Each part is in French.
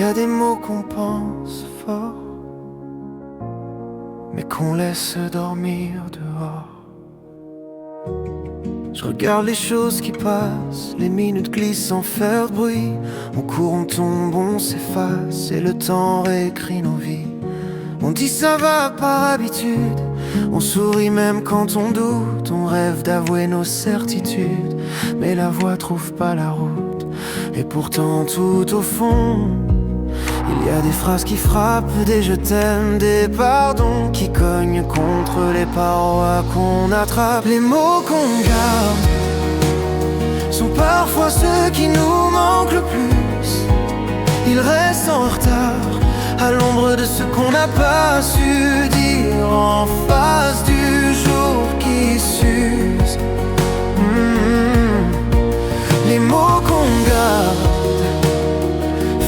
y a des mots qu'on pense fort, mais qu'on laisse dormir dehors. Je regarde les choses qui passent, les minutes glissent sans faire de bruit. On court, on tombe, on s'efface, et le temps réécrit nos vies. On dit ça va par habitude, on sourit même quand on doute. On rêve d'avouer nos certitudes, mais la voix trouve pas la route. Et pourtant tout au fond, il y a des phrases qui frappent, des je t'aime, des pardons qui cognent contre les parois qu'on attrape. Les mots qu'on garde sont parfois ceux qui nous manquent le plus. Ils restent en retard, à l'ombre de ce qu'on n'a pas su dire, en face du jour qui s'use. Les mots qu'on garde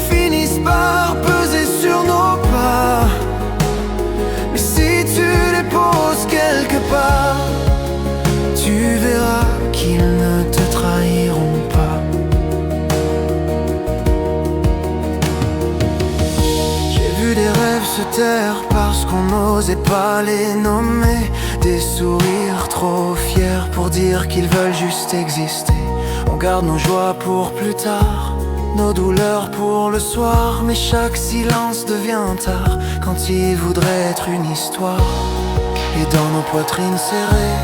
finissent par peser sur nos pas, mais si tu les poses quelque part, tu verras qu'ils ne te trahiront pas. J'ai vu des rêves se taire parce qu'on n'osait pas les nommer, des sourires trop fiers pour dire qu'ils veulent juste exister. On garde nos joies pour plus tard, nos douleurs pour le soir, mais chaque silence devient tard quand il voudrait être une histoire. Et dans nos poitrines serrées,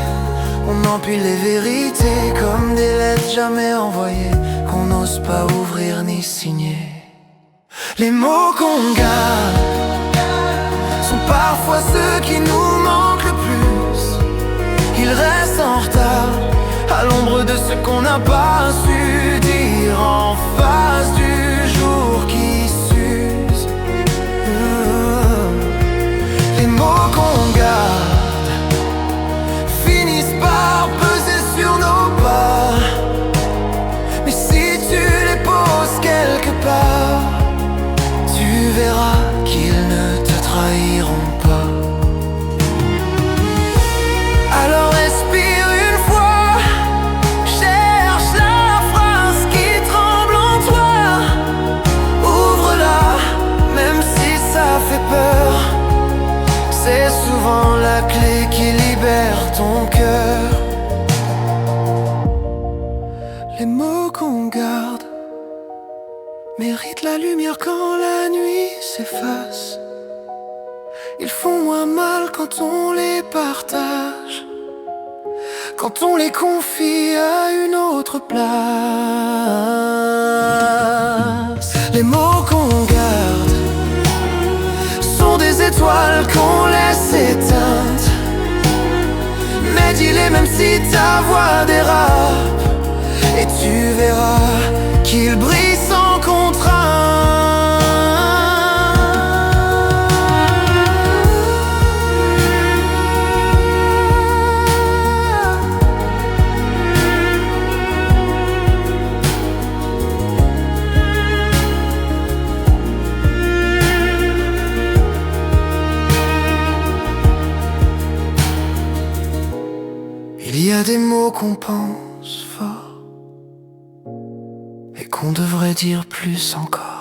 on empile les vérités comme des lettres jamais envoyées, qu'on n'ose pas ouvrir ni signer. Les mots qu'on garde sont parfois ceux qui nous manquent le plus. Ils restent en retard, à l'ombre de ce qu'on n'a pas su dire, en face du jour qui s'use. Les mots qu'on garde finissent par peser sur nos pas, mais si tu les poses quelque part, tu verras qu'ils ne te trahiront pas. Alors respire une fois, cherche la phrase qui tremble en toi, ouvre-la, même si ça fait peur. C'est souvent la clé qui libère ton cœur. Les mots qu'on garde méritent la lumière quand la nuit s'efface. Ils font moins mal quand on les partage, quand on les confie à une autre place. Les mots qu'on garde sont des étoiles qu'on laisse éteintes, mais dis-les même si ta voix dérape, et tu verras qu'ils brillent sans contrainte. Il y a des mots qu'on pense fort et qu'on devrait dire plus encore.